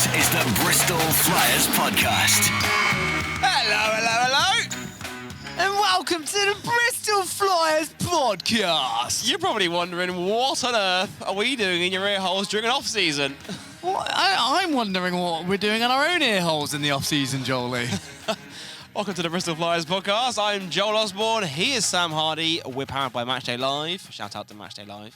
This is the Bristol Flyers Podcast. Hello. And welcome to the Bristol Flyers Podcast. You're probably wondering, what on earth are we doing in your ear holes during an off-season? Well, I'm wondering what we're doing on our own ear holes in the off-season, Jolie. Welcome to the Bristol Flyers Podcast. I'm Joel Osborne. He is Sam Hardy. We're powered by MatchdayLive. Shout out to MatchdayLive.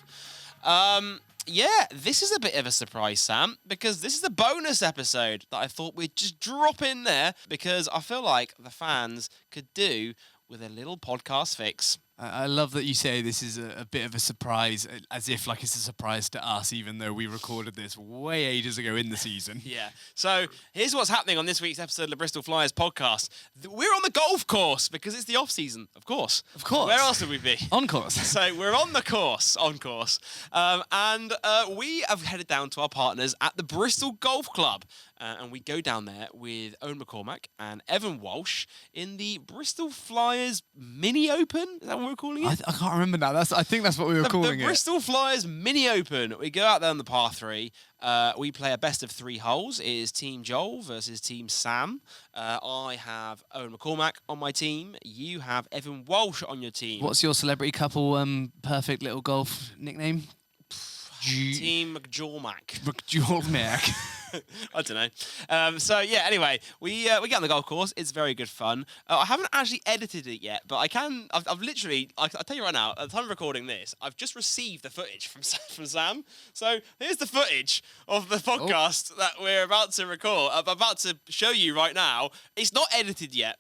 This is a bit of a surprise, Sam, because this is a bonus episode that I thought we'd just drop in there because I feel like the fans could do with a little podcast fix. I love that you say this is a bit of a surprise, as if like it's a surprise to us, even though we recorded this way ages ago in the season. Yeah. So here's what's happening on this week's episode of the Bristol Flyers Podcast. We're on the golf course because it's the off-season, of course. Of course. Where else would we be? On course. So we're on course. And we have headed down to our partners at the Bristol Golf Club. And we go down there with Owen McCormack and Evan Walshe in the Bristol Flyers Mini Open. Is that what we're calling it? I can't remember now. I think that's what we were calling it. The Bristol Flyers Mini Open. We go out there on the par 3. We play a best of 3 holes. It is Team Joel versus Team Sam. I have Owen McCormack on my team. You have Evan Walshe on your team. What's your celebrity couple perfect little golf nickname? Team McCormack. McCormack. I don't know. Anyway, we get on the golf course. It's very good fun. I haven't actually edited it yet, but I can. I'll tell you right now, at the time of recording this, I've just received the footage from Sam. So here's the footage of the podcast that we're about to record. I'm about to show you right now. It's not edited yet.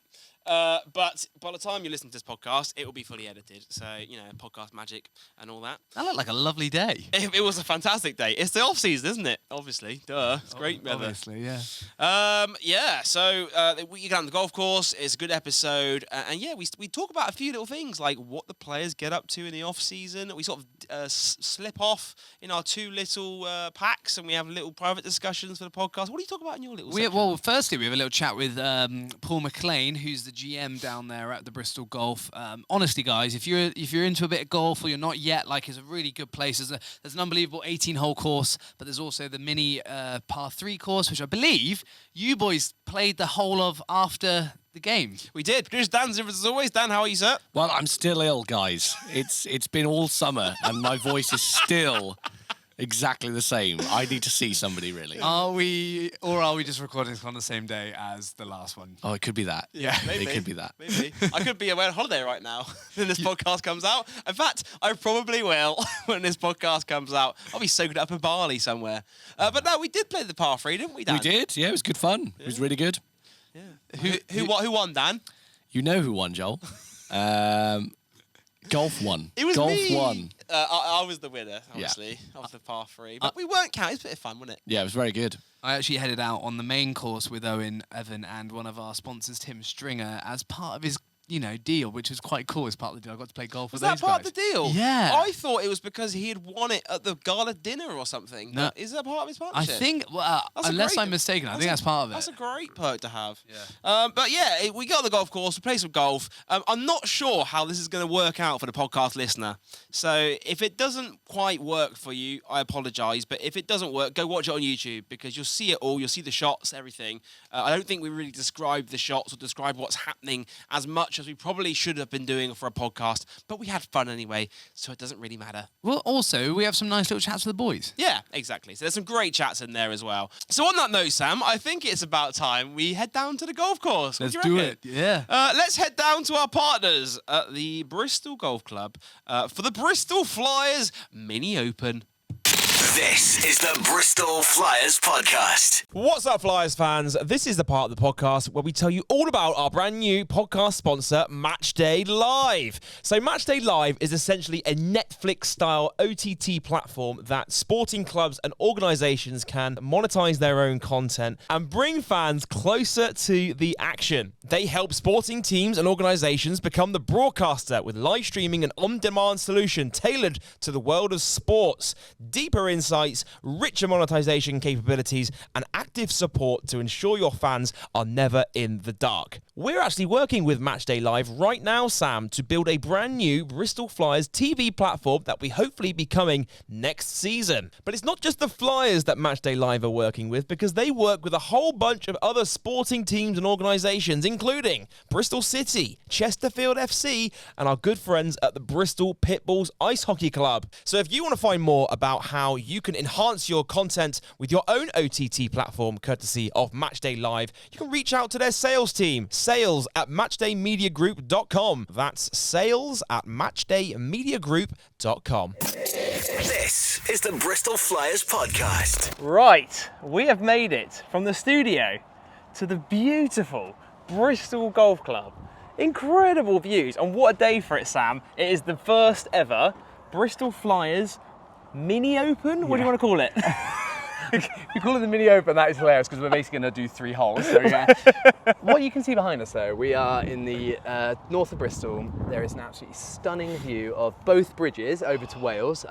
But by the time you listen to this podcast, it will be fully edited. So, podcast magic and all that. That looked like a lovely day. It was a fantastic day. It's the off-season, isn't it? Obviously. Duh. It's great weather. Obviously, yeah. So you get on the golf course. It's a good episode. We talk about a few little things, like what the players get up to in the off-season. We sort of slip off in our 2 little packs, and we have little private discussions for the podcast. What do you talk about in your little section? Well, firstly, we have a little chat with Paul McLean, who's the GM down there at the Bristol Golf. Honestly, guys, if you're into a bit of golf or you're not yet, like, it's a really good place. There's an unbelievable 18-hole course, but there's also the mini par 3 course, which I believe you boys played the whole of after the game. We did. Producer Dan's in as always. Dan, how are you, sir? Well, I'm still ill, guys. It's been all summer, and my voice is still exactly the same. I need to see somebody, really. Are we just recording this on the same day as the last one? Oh, it could be that. Yeah. Maybe. It could be that. Maybe. I could be away on holiday right now when this podcast comes out. In fact, I probably will when this podcast comes out. I'll be soaked up in Bali somewhere. But no, we did play the par 3, didn't we, Dan? We did. Yeah, it was good fun. Yeah. It was really good. Yeah. Who won, Dan? You know who won, Joel. Golf won. It was Golf me. won. I was the winner, obviously, of the par 3. But we weren't counting. It was a bit of fun, wasn't it? Yeah, it was very good. I actually headed out on the main course with Owen, Evan, and one of our sponsors, Tim Stringer, as part of his deal, which was quite cool as part of the deal. I got to play golf with those guys. Was that part of the deal? Yeah. I thought it was because he had won it at the gala dinner or something. No. Is that part of his I partnership? think, unless I'm mistaken, I think that's part of it. That's a great perk to have. Yeah. We got on the golf course, we played some golf. I'm not sure how this is going to work out for the podcast listener. So if it doesn't quite work for you, I apologise. But if it doesn't work, go watch it on YouTube because you'll see it all. You'll see the shots, everything. I don't think we really described the shots or described what's happening as much as we probably should have been doing for a podcast. But we had fun anyway, so it doesn't really matter. Well, also, we have some nice little chats with the boys. Yeah, exactly. So there's some great chats in there as well. So on that note, Sam, I think it's about time we head down to the golf course. Let's do it. Yeah. Let's head down to our partners at the Bristol Golf Club for the Bristol Flyers Mini Open. This is the Bristol Flyers Podcast. What's up, Flyers fans? This is the part of the podcast where we tell you all about our brand new podcast sponsor, MatchdayLive. So MatchdayLive is essentially a Netflix-style OTT platform that sporting clubs and organisations can monetize their own content and bring fans closer to the action. They help sporting teams and organisations become the broadcaster with live streaming and on-demand solution tailored to the world of sports. Deeper insights, richer monetization capabilities, and active support to ensure your fans are never in the dark. We're actually working with MatchdayLive right now, Sam, to build a brand new Bristol Flyers TV platform that will hopefully be coming next season. But it's not just the Flyers that MatchdayLive are working with, because they work with a whole bunch of other sporting teams and organisations, including Bristol City, Chesterfield FC, and our good friends at the Bristol Pitbulls Ice Hockey Club. So if you want to find more about how you can enhance your content with your own OTT platform, courtesy of MatchdayLive, you can reach out to their sales team, sales@matchdaymediagroup.com. That's sales@matchdaymediagroup.com. This is the Bristol Flyers Podcast. Right, we have made it from the studio to the beautiful Bristol Golf Club. Incredible views, and what a day for it, Sam. It is the first ever Bristol Flyers Mini Open? What do you want to call it? We call it the Mini Open. That is hilarious because we're basically going to do 3 holes. So yeah. What you can see behind us, though, we are in the north of Bristol. There is an absolutely stunning view of both bridges over to Wales,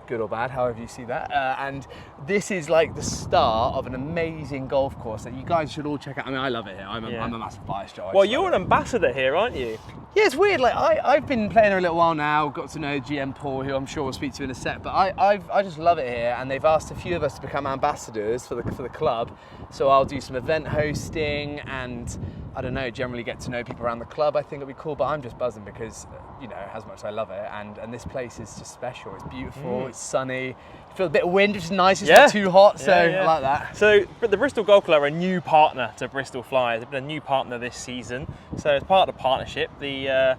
good or bad, however you see that. And this is like the start of an amazing golf course that you guys should all check out. I mean, I love it here. I'm a massive bias, Joe. Well, you're an ambassador here, aren't you? Yeah, it's weird. Like I've been playing here a little while now. Got to know GM Paul, who I'm sure we'll speak to in a sec. But I just love it here, and they've asked a few of us to become ambassadors for the club. So I'll do some event hosting, and I don't know, generally get to know people around the club. I think it'll be cool. But I'm just buzzing because how much I love it, and this place is just special. It's beautiful. It's sunny. You feel a bit of wind, which is nice. It's not too hot, so I like that. So the Bristol Golf Club are a new partner to Bristol Flyers. They've been a new partner this season. So as part of the partnership, the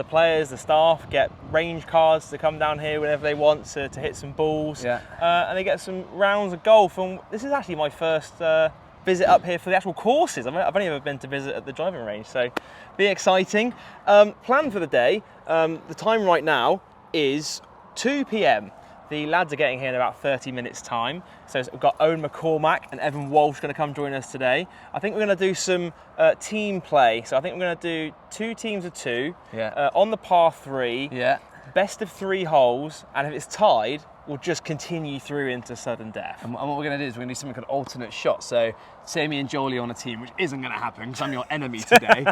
players, the staff get range cards to come down here whenever they want to hit some balls, and they get some rounds of golf. And this is actually my first visit up here for the actual courses. I've only ever been to visit at the driving range, so be exciting. Plan for the day. The time right now is 2 p.m. The lads are getting here in about 30 minutes time. So we've got Owen McCormack and Evan Walshe going to come join us today. I think we're going to do some team play. So I think we're going to do 2 teams of 2 on the par 3. Best of 3 holes, and if it's tied, we'll just continue through into sudden death. And what we're going to do is we're going to do something called alternate shot. So say me and Jolie on a team, which isn't going to happen because I'm your enemy today.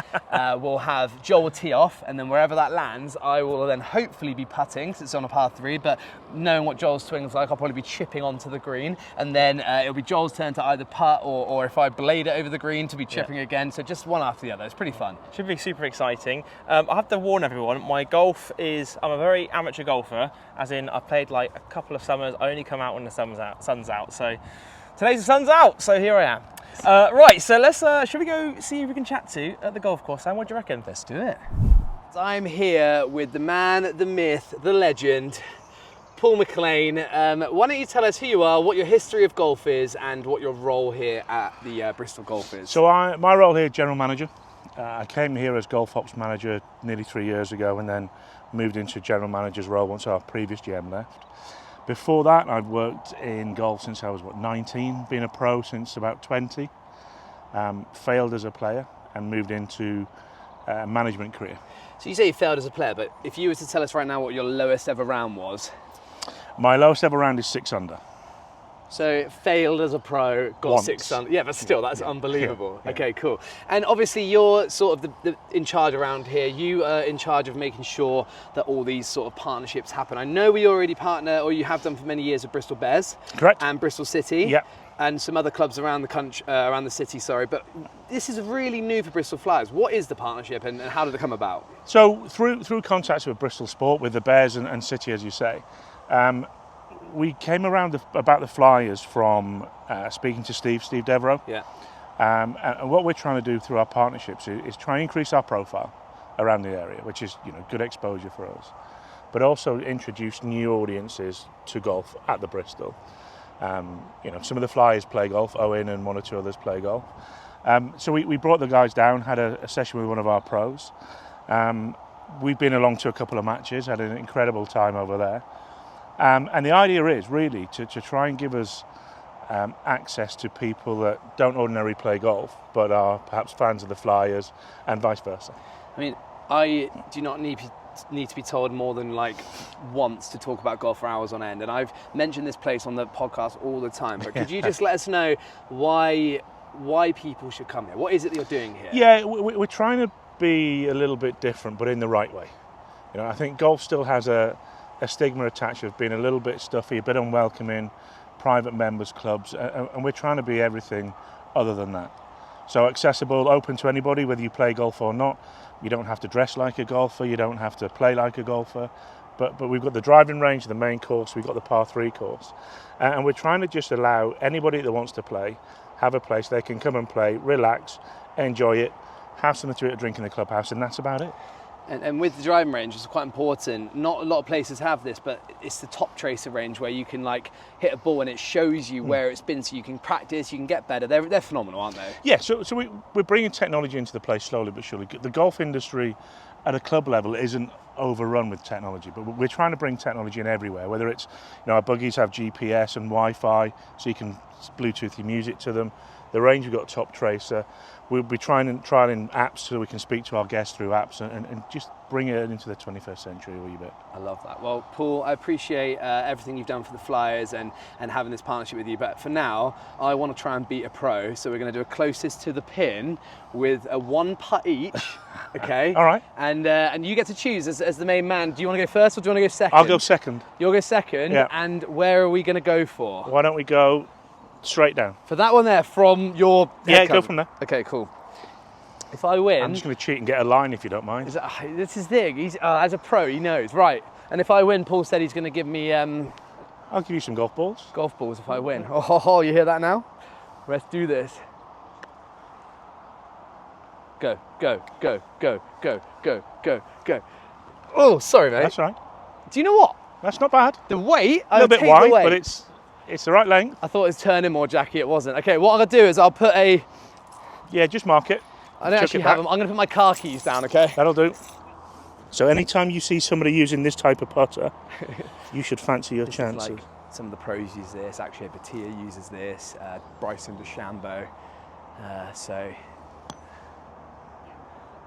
We'll have Joel tee off, and then wherever that lands, I will then hopefully be putting, because it's on a par 3, but knowing what Joel's swing's like, I'll probably be chipping onto the green, and then it'll be Joel's turn to either putt or if I blade it over the green, to be chipping again. So just one after the other. It's pretty fun. Should be super exciting. I have to warn everyone, my golf is, I'm a very amateur golfer, as in I've played like a couple of summers. I only come out when the sun's out. So today's the sun's out, so here I am. Right, so let's, should we go see who we can chat to at the golf course, Sam? What do you reckon? Let's do it. I'm here with the man, the myth, the legend, Paul McLean. Why don't you tell us who you are, what your history of golf is, and what your role here at the Bristol Golf is? So my role here is general manager. I came here as golf ops manager nearly 3 years ago, and then moved into general manager's role once our previous GM left. Before that, I'd worked in golf since I was 19, been a pro since about 20, failed as a player and moved into a management career. So you say you failed as a player, but if you were to tell us right now what your lowest ever round was? My lowest ever round is 6 under. So failed as a pro, got Once. 6 under. Yeah, but still, that's unbelievable. Yeah. Okay, cool. And obviously you're sort of the in charge around here. You are in charge of making sure that all these sort of partnerships happen. I know we already partner, or you have done for many years, with Bristol Bears. Correct. And Bristol City. Yeah. And some other clubs around the country, around the city, sorry. But this is really new for Bristol Flyers. What is the partnership, and how did it come about? So through contacts with Bristol Sport, with the Bears and City, as you say, we came around about the Flyers from speaking to Steve Devereaux. Yeah. And what we're trying to do through our partnerships is try and increase our profile around the area, which is good exposure for us, but also introduce new audiences to golf at the Bristol. Some of the Flyers play golf, Owen and 1 or 2 others play golf. So we brought the guys down, had a session with one of our pros. We've been along to a couple of matches, had an incredible time over there. And the idea is really to try and give us access to people that don't ordinarily play golf, but are perhaps fans of the Flyers, and vice versa. I mean, I do not need need to be told more than like once to talk about golf for hours on end, and I've mentioned this place on the podcast all the time. But could you just let us know why people should come here? What is it that you're doing here? Yeah, we're trying to be a little bit different, but in the right way. You know, I think golf still has a stigma attached of being a little bit stuffy, a bit unwelcoming, private members clubs, and we're trying to be everything other than that. So accessible, open to anybody, whether you play golf or not. You don't have to dress like a golfer, you don't have to play like a golfer, but we've got the driving range, the main course, we've got the par 3 course, and we're trying to just allow anybody that wants to play, have a place they can come and play, relax, enjoy it, have something to eat or drink in the clubhouse, and that's about it. And with the driving range, it's quite important. Not a lot of places have this, but it's the top tracer range where you can like hit a ball and it shows you where it's been, so you can practice, you can get better. They're phenomenal, aren't they? Yeah, so we're bringing technology into the place slowly but surely. The golf industry at a club level isn't overrun with technology, but we're trying to bring technology in everywhere, whether it's, you know, our buggies have GPS and Wi-Fi, so you can Bluetooth your music to them. The range, we've got top tracer. We'll be trialing apps so we can speak to our guests through apps and just bring it into the 21st century a wee bit. I love that. Well, Paul, I appreciate everything you've done for the Flyers and having this partnership with you. But for now, I want to try and beat a pro. So we're going to do a closest to the pin with a 1 putt each. Okay. All right. And you get to choose as the main man. Do you want to go first or do you want to go second? I'll go second. You'll go second. Yeah. And where are we going to go for? Why don't we go straight down? For that one there, from your Yeah, head go cover. from there. Okay, cool. If I win... I'm just going to cheat and get a line if you don't mind. This is the thing. He's, as a pro, he knows. Right. And if I win, Paul said he's going to give me... I'll give you some golf balls. golf balls if I win. Oh, you hear that now? Let's do this. Go, go, go, go, go, go, go, go. Oh, sorry, mate. That's right. Do you know what? That's not bad. The weight, A little bit wide, but it's the right length. I thought it was turning more, Jackie. It wasn't. Okay, what I'm going to do is I'll put a... Yeah, just mark it. I don't Chuck actually it have back. them. I'm going to put my car keys down, okay? That'll do. So anytime you see somebody using this type of putter, you should fancy your chances. Like some of the pros use this. Actually, Batia uses this. Bryson DeChambeau. Oh,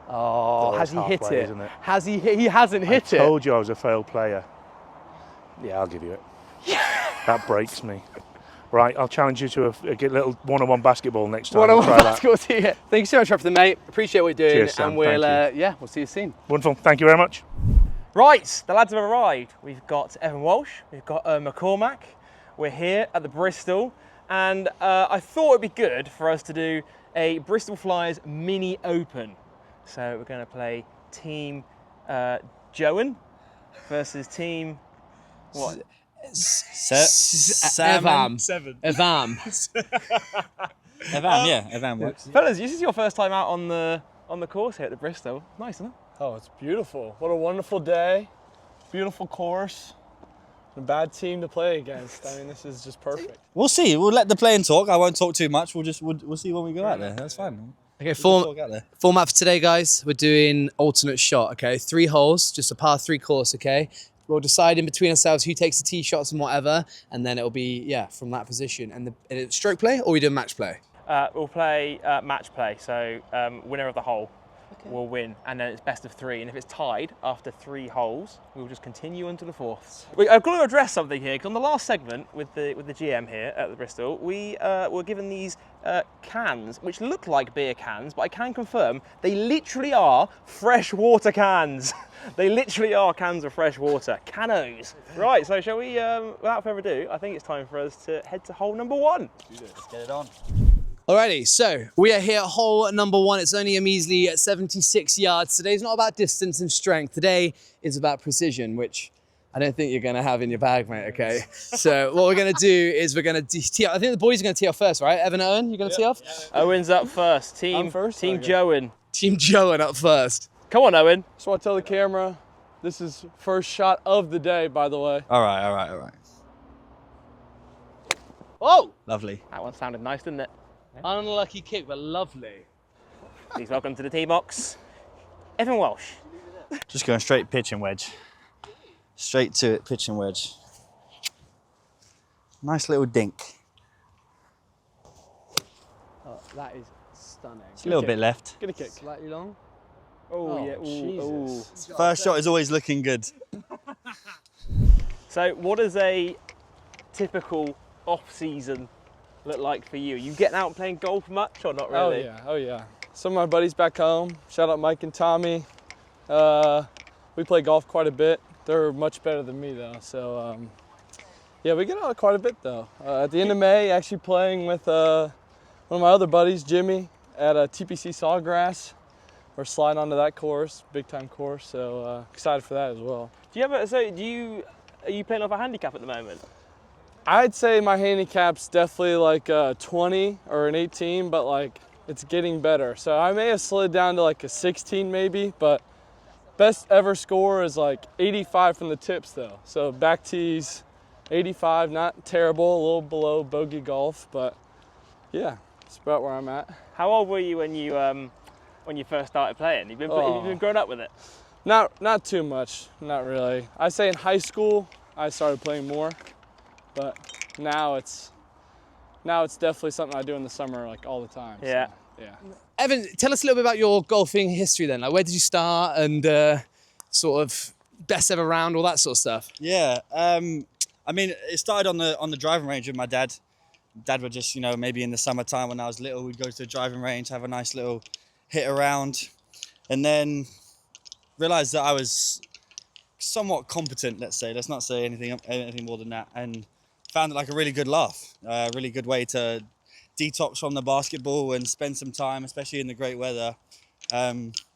Oh, has it's he hit halfway, it? isn't it? Has he? He hasn't hit I it. told you I was a failed player. Yeah, I'll give you it. That breaks me. Right, I'll challenge you to a little one-on-one basketball next time. One-on-one We'll try that. basketball team. Thank you so much for everything, mate. Appreciate what you're doing, Cheers, Sam. and we'll Thank we'll see you soon. Wonderful. Thank you very much. Right, the lads have arrived. We've got Evan Walshe, we've got Owen McCormack. We're here at the Bristol, and I thought it'd be good for us to do a Bristol Flyers Mini Open. So we're going to play Team Joan versus Team what? Evam. Evam. Evan, yeah, Evan works. Fellas, this is your first time out on the course here at the Bristol. Nice, isn't it? Oh, it's beautiful. What a wonderful day. Beautiful course. A bad team to play against. I mean, this is just perfect. We'll see. We'll let the playing talk. I won't talk too much. We'll see when we go out there. That's fine. Okay, Talk out there. format for today, guys. We're doing alternate shot, okay? 3 holes, just a par 3 course, okay? We'll decide in between ourselves who takes the tee shots and whatever, and then it'll be, from that position. And it's stroke play, or we do match play? We'll play match play, so winner of the hole will win, and then it's best of 3. And if it's tied after 3 holes, we'll just continue into the 4th. I've got to address something here, because on the last segment with the GM here at the Bristol, we were given these cans, which look like beer cans, but I can confirm they literally are fresh water cans. They literally are cans of fresh water, canos. Right, so shall we, without further ado, I think it's time for us to head to hole number 1. Let's get it on. Alrighty, so we are here at hole number 1. It's only a measly 76 yards. Today's not about distance and strength. Today is about precision, which I don't think you're going to have in your bag, mate, okay? So what we're going to do is we're going to tee off. I think the boys are going to tee off first, right? Evan, Owen, you're going to tee off? Owen's up first. Team Okay. Joan. Team Joan up first. Come on, Owen. Just want to tell the camera, this is first shot of the day, by the way. All right. Oh! Lovely. That one sounded nice, didn't it? Unlucky kick, but lovely. Please welcome to the tee box, Evan Walshe. Just going straight pitch and wedge. Straight to it, pitch and wedge. Nice little dink. Oh, that is stunning. It's a little bit left. Get a kick. Slightly long. Oh, yeah. Ooh. First shot is always looking good. So what does a typical off-season look like for you? Are you getting out and playing golf much or not really? Oh yeah. Some of my buddies back home, shout out Mike and Tommy. We play golf quite a bit. They're much better than me though, so yeah, we get out quite a bit though. At the end of May, actually playing with one of my other buddies, Jimmy, at a TPC Sawgrass. We're sliding onto that course, big time course, so excited for that as well. Are you playing off a handicap at the moment? I'd say my handicap's definitely like a 20 or an 18, but like it's getting better. So I may have slid down to like a 16 maybe, but best ever score is like 85 from the tips though. So back tees, 85, not terrible, a little below bogey golf, but yeah, it's about where I'm at. How old were you when you first started playing? You've been growing up with it? Not too much, not really. I say in high school I started playing more, but now it's definitely something I do in the summer like all the time. Yeah. So, yeah. Evan, tell us a little bit about your golfing history then. Like, where did you start and sort of best ever round, all that sort of stuff? Yeah, I mean, it started on the driving range with my dad. Dad would just, maybe in the summertime when I was little, we'd go to the driving range, have a nice little hit around, and then realised that I was somewhat competent, let's say. Let's not say anything more than that. And found it like a really good laugh, a really good way to detox from the basketball and spend some time, especially in the great weather.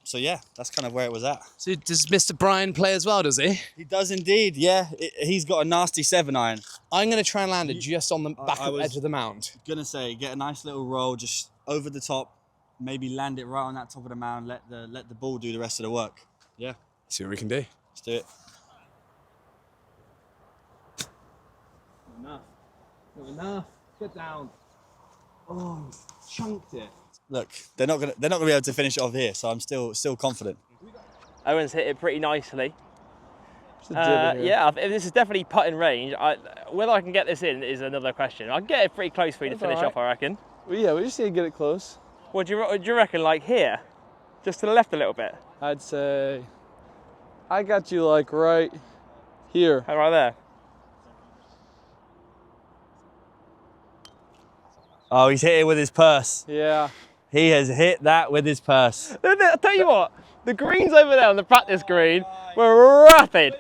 So yeah, that's kind of where it was at. So does Mr. Brian play as well, does he? He does indeed, yeah. He's got a nasty 7-iron. I'm going to try and land it just on the edge of the mound. Gonna say, get a nice little roll just over the top, maybe land it right on that top of the mound, let the ball do the rest of the work. Yeah. See what we can do. Let's do it. Not enough. Get down. Oh, chunked it. Look, they're not gonna be able to finish it off here, so I'm still confident. Owen's hit it pretty nicely. Yeah, this is definitely putting range. Whether I can get this in is another question. I can get it pretty close for you to finish off, I reckon. Well, yeah, we just need to get it close. What do you reckon, like here? Just to the left a little bit? I'd say I got you like right here. Oh, right there. Oh, he's hit it with his purse. Yeah. He has hit that with his purse. I'll tell you what, the greens over there on the practice green were rapid.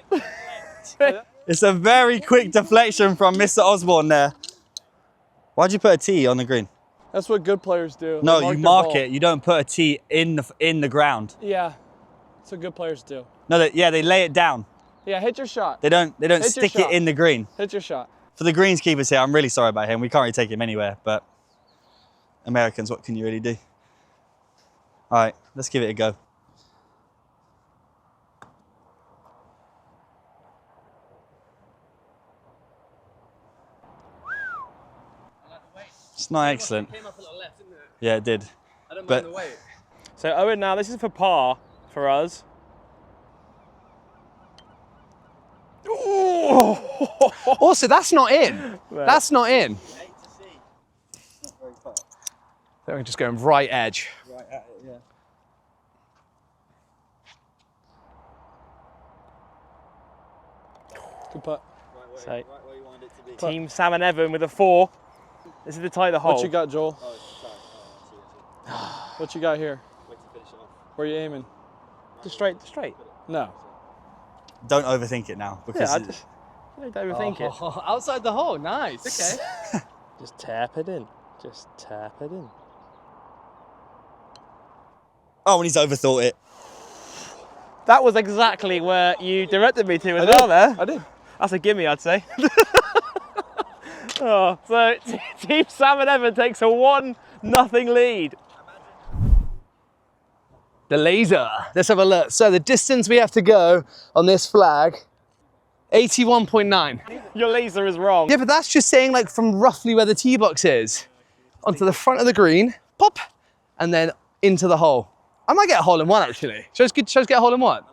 It's a very quick deflection from Mr. Osborne there. Why'd you put a tee on the green? That's what good players do. No, you mark it. You don't put a tee in the ground. Yeah, that's what good players do. No, they lay it down. Yeah, hit your shot. They don't stick it in the green. Hit your shot. For the greenskeepers here, I'm really sorry about him. We can't really take him anywhere, but Americans, what can you really do? All right, let's give it a go. It's not excellent. It came up a little left, didn't it? Yeah, it did. I don't But mind the weight. So Owen, now this is for par for us. Also, that's not in. That's not in. So we're just going right edge. Right at it, yeah. Good putt. So, Right where you wanted it to be. Team Sam and Evan with a 4. This is the tie of the hole. What you got, Joel? Oh, it's tight. Oh, I see. What you got here? Wait to finish it off. Where you aiming? Just straight. No. Don't overthink it now, because Don't overthink it. Outside the hole, nice. Okay. Just tap it in. Just tap it in. oh, and he's overthought it. That was exactly where you directed me to as well there. I did. That's a gimme, I'd say. Oh, so Team Sam and Evan takes a 1-0 lead. The laser. Let's have a look. So the distance we have to go on this flag, 81.9. Your laser is wrong. Yeah, but that's just saying like from roughly where the tee box is, onto the front of the green, pop, and then into the hole. I might get a hole in one actually. Should I get a hole in one?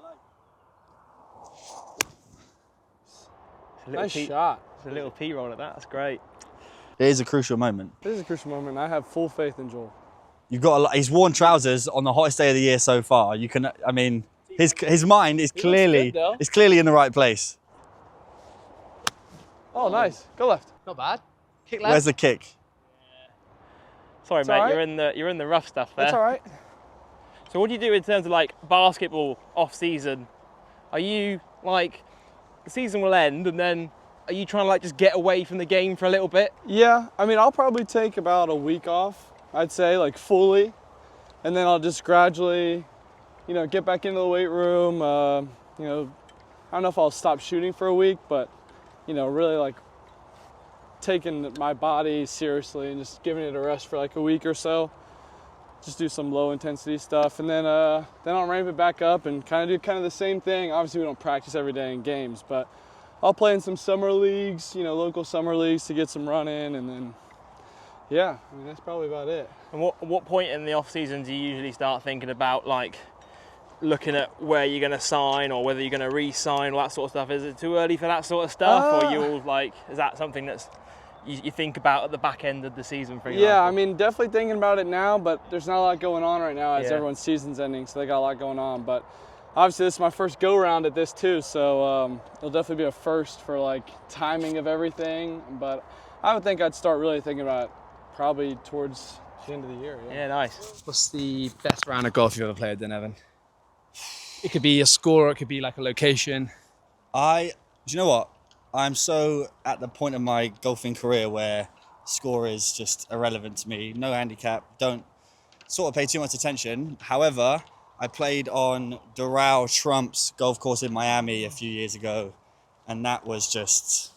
Nice shot. It's a little P roll at that. That's great. It is a crucial moment. This is a crucial moment. I have full faith in Joel. you've got a lot, he's worn trousers on the hottest day of the year so far. You can, I mean, his mind is clearly in the right place. Oh, nice. Go left. Not bad. Kick left. Where's the kick? Sorry, It's mate. all right. You're in the rough stuff there. That's all right. So what do you do in terms of like basketball off season? Are you like the season will end and then are you trying to like just get away from the game for a little bit? Yeah, I mean, I'll probably take about a week off, I'd say, like fully. And then I'll just gradually, get back into the weight room. I don't know if I'll stop shooting for a week, but, really like taking my body seriously and just giving it a rest for like a week or so. Just do some low intensity stuff. And then I'll ramp it back up and kind of do the same thing. Obviously we don't practice every day in games, but I'll play in some summer leagues, local summer leagues to get some run in, and then, yeah, I mean, that's probably about it. And what point in the off season do you usually start thinking about like looking at where you're going to sign or whether you're going to re-sign, all that sort of stuff? Is it too early for that sort of stuff, or you like, is that something that's you think about at the back end of the season, for example? Yeah, I mean, definitely thinking about it now, but there's not a lot going on right now as everyone's season's ending, so they got a lot going on. But obviously, this is my first go-around at this too, so it'll definitely be a first for like timing of everything. But I would think I'd start really thinking about it probably towards the end of the year. Yeah, nice. What's the best round of golf you've ever played then, Evan? It could be a score, it could be like a location. Do you know what? I'm so at the point of my golfing career where score is just irrelevant to me. No handicap, don't sort of pay too much attention. However, I played on Doral Trump's golf course in Miami a few years ago, and that was just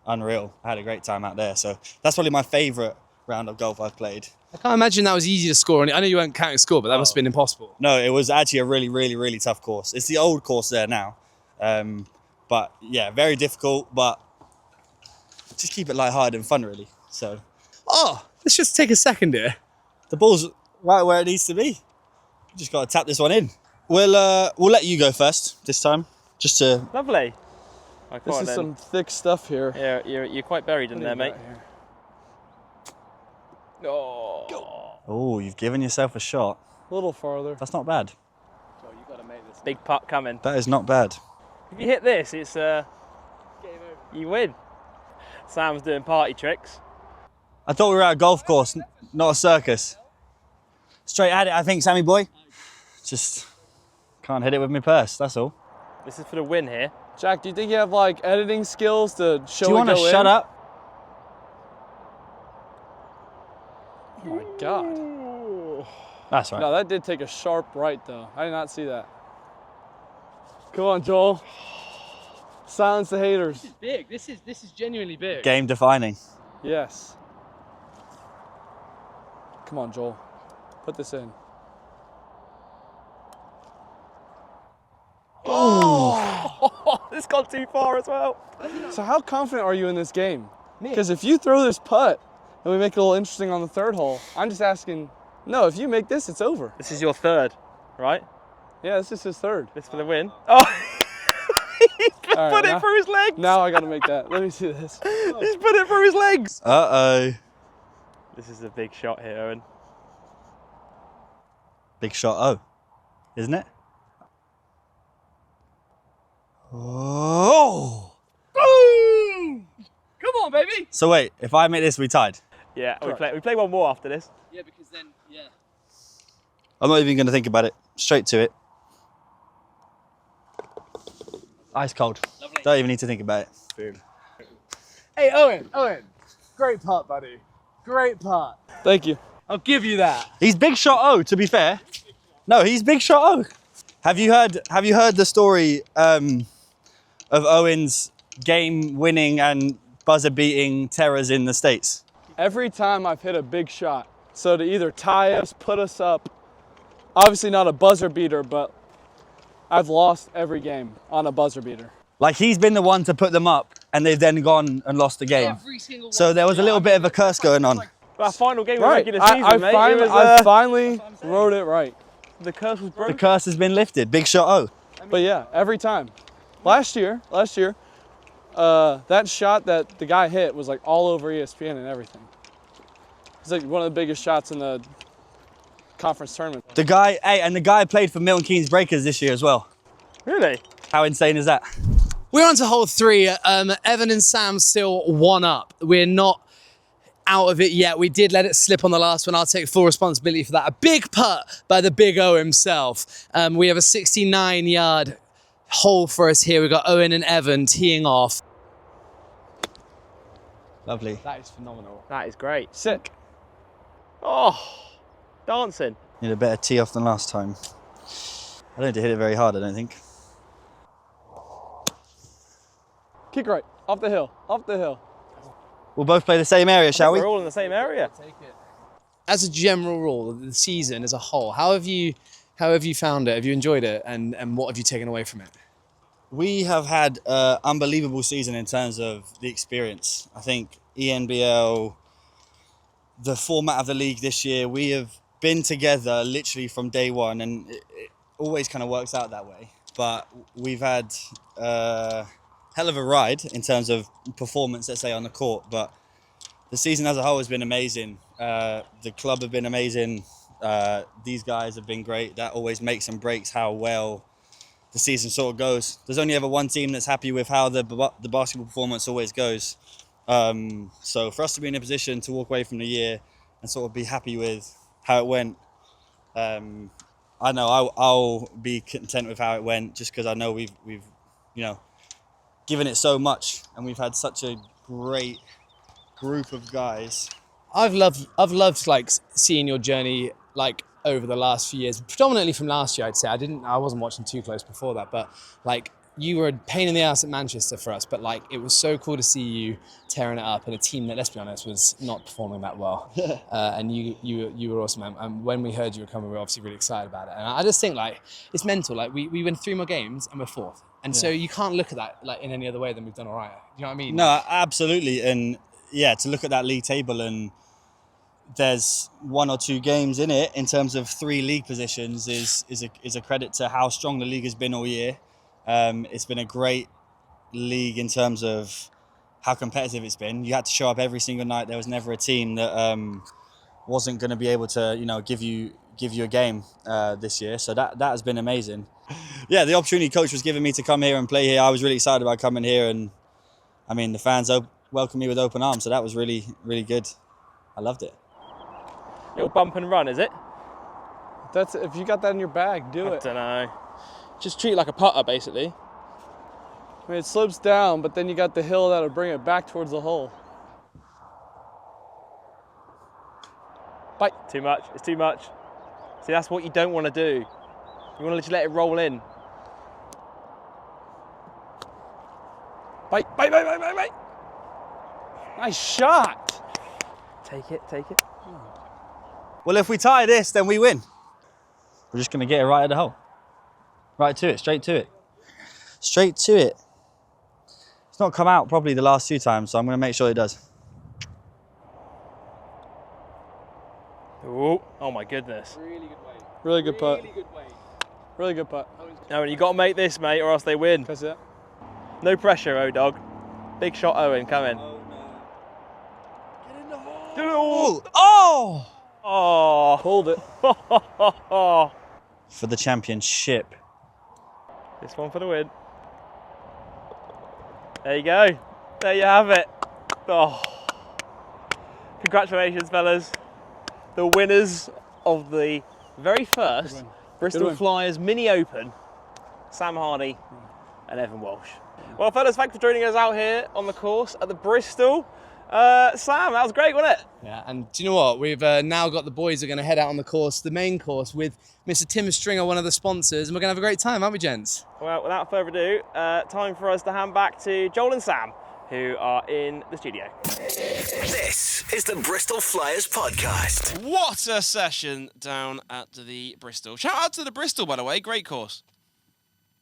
unreal. I had a great time out there. So that's probably my favourite round of golf I've played. I can't imagine that was easy to score. I know you weren't counting score, but that must have been impossible. No, it was actually a really, really, really tough course. It's the old course there now. But yeah, very difficult, but just keep it lighthearted and fun, really. So, Let's just take a second here. the ball's right where it needs to be. Just got to tap this one in. We'll let you go first this time, just to. Lovely. This is some thick stuff here. Yeah, you're quite buried in there, mate. Oh, you've given yourself a shot. A little farther. That's not bad. Oh, you got to make this big putt coming. That is not bad. If you hit this, it's you win. Sam's doing party tricks. I thought we were at a golf course, not a circus. Straight at it, I think, Sammy boy. Just can't hit it with my purse, that's all. This is for the win here. Jack, do you think you have like editing skills to show Do you want to shut up? Oh my God. That's right. No, that did take a sharp right though. I did not see that. Come on, Joel. Silence the haters. This is big. This is genuinely big. Game defining. Yes. Come on, Joel. Put this in. Oh, this gone too far as well. So how confident are you in this game? Because if you throw this putt and we make it a little interesting on the third hole, I'm just asking, no, if you make this, it's over. This is your third, right? Yeah, this is his third. This for the win. Oh, he's put right, it through his legs. Now I got to make that. Let me see this. He's put it through his legs. Uh-oh. This is a big shot here, Owen. Big shot, isn't it? Oh! Boom! Come on, baby. So wait, if I make this, we tied. Yeah, we play one more after this. Yeah, because then, yeah. I'm not even going to think about it. Straight to it. Ice cold. Lovely. Don't even need to think about it. Boom. Hey, Owen. Great putt, buddy. Great putt. Thank you. I'll give you that. He's Big Shot O, to be fair. No, he's Big Shot O. Have you heard the story of Owen's game-winning and buzzer-beating terrors in the States? Every time I've hit a big shot, so to either tie us, put us up, obviously not a buzzer beater, but I've lost every game on a buzzer beater. Like, he's been the one to put them up, and they've then gone and lost the game. Every single one. So there was a little bit of a curse going on. Our final game of Right. regular season, mate. I finally wrote it right. The curse was broken. The curse has been lifted. Big Shot O. But yeah, every time. Last year, that shot that the guy hit was like all over ESPN and everything. It's like one of the biggest shots in the conference tournament. The guy played for Milton Keynes Breakers this year as well. Really? How insane is that? We're on to hole 3. Evan and Sam still 1 up. We're not out of it yet. We did let it slip on the last one. I'll take full responsibility for that. A big putt by the Big O himself. We have a 69-yard hole for us here. We've got Owen and Evan teeing off. Lovely. That is phenomenal. That is great. Sick. Oh, dancing. Need a better tee off than last time. I don't need to hit it very hard, I don't think. Kick right. Off the hill. Off the hill. We'll both play the same area, shall we? We're all in the same area. As a general rule, the season as a whole, how have you found it? Have you enjoyed it? And what have you taken away from it? We have had an unbelievable season in terms of the experience. I think ENBL, the format of the league this year, we have been together literally from day one, and it always kind of works out that way. But we've had a hell of a ride in terms of performance, let's say, on the court. But the season as a whole has been amazing. The club have been amazing. These guys have been great. That always makes and breaks how well the season sort of goes. There's only ever one team that's happy with how the basketball performance always goes. So for us to be in a position to walk away from the year and sort of be happy with how it went, I know I'll be content with how it went, just because I know we've given it so much, and we've had such a great group of guys. I've loved like seeing your journey like over the last few years, predominantly from last year. I'd say I wasn't watching too close before that, but like you were a pain in the ass at Manchester for us, but like it was so cool to see you tearing it up in a team that, let's be honest, was not performing that well. And you were awesome. And when we heard you were coming, we were obviously really excited about it. And I just think like it's mental. Like we win 3 more games and we're 4th, and so you can't look at that like in any other way than we've done all right. Do you know what I mean? No, absolutely. And yeah, to look at that league table, and there's 1 or 2 games in it in terms of 3 league positions is a credit to how strong the league has been all year. It's been a great league in terms of how competitive it's been. You had to show up every single night. There was never a team that wasn't going to be able to, give you a game this year. So that has been amazing. Yeah, the opportunity coach was giving me to come here and play here. I was really excited about coming here, and I mean the fans welcomed me with open arms. So that was really, really good. I loved it. Little bump and run, is it? That's if you got that in your bag, do it. I don't know. Just treat it like a putter, basically. I mean, it slopes down, but then you got the hill that'll bring it back towards the hole. Bite. Too much. It's too much. See, that's what you don't want to do. You want to just let it roll in. Bite, bite, bite, bite, bite, bite. Nice shot. Take it, take it. Well, if we tie this, then we win. We're just going to get it right at the hole. Right to it, straight to it. Straight to it. It's not come out probably the last 2 times, so I'm going to make sure it does. Ooh, oh my goodness. Really good weight. Really good putt. Really good weight. Really good putt. Owen, you got to make this, mate, or else they win. That's it. No pressure, O-Dog. Big shot, Owen, come in. Oh, no. Get in the hole. Get it all. Oh! Oh. Hold it. For the championship. This one for the win. There you go. There you have it. Oh. Congratulations, fellas. The winners of the very first Bristol Flyers Mini Open, Sam Hardy and Evan Walsh. Well, fellas, thanks for joining us out here on the course at the Bristol. Sam, that was great, wasn't it? Yeah, and do you know what? We've now got the boys who are going to head out on the course, the main course, with Mr. Tim Stringer, one of the sponsors, and we're going to have a great time, aren't we, gents? Well, without further ado, time for us to hand back to Joel and Sam, who are in the studio. This is the Bristol Flyers Podcast. What a session down at the Bristol. Shout out to the Bristol, by the way. Great course.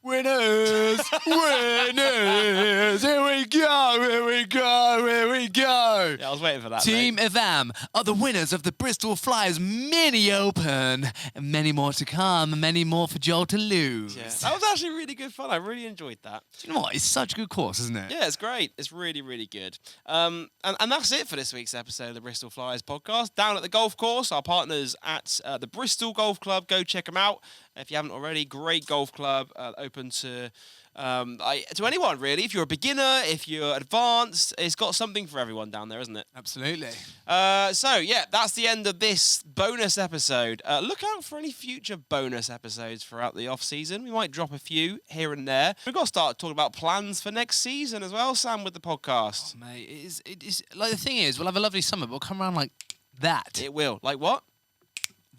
Winners! Winners! Here we go! Here we go! Here we go! So, Yeah, I was waiting for that. Team mate. Evam are the winners of the Bristol Flyers Mini Open. And many more to come, many more for Joel to lose. Yeah, that was actually really good fun. I really enjoyed that. Do you know what? It's such a good course, isn't it? Yeah, it's great. It's really, really good. And that's it for this week's episode of the Bristol Flyers podcast. Down at the golf course, our partners at the Bristol Golf Club. Go check them out if you haven't already. Great golf club, open to anyone really. If you're a beginner, if you're advanced, it's got something for everyone down there, isn't it? Absolutely. So yeah, that's the end of this bonus episode. Look out for any future bonus episodes throughout the off season. We might drop a few here and there. We've got to start talking about plans for next season as well, Sam, with the podcast. Oh, mate, it is like the thing is, we'll have a lovely summer, but we'll come around like that. It will. Like what?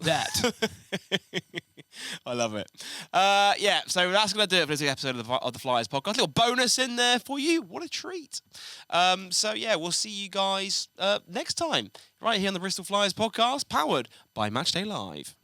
That. I love it. Yeah, so that's going to do it for this episode of the Flyers podcast. A little bonus in there for you. What a treat. So, yeah, we'll see you guys next time right here on the Bristol Flyers podcast, powered by MatchdayLive.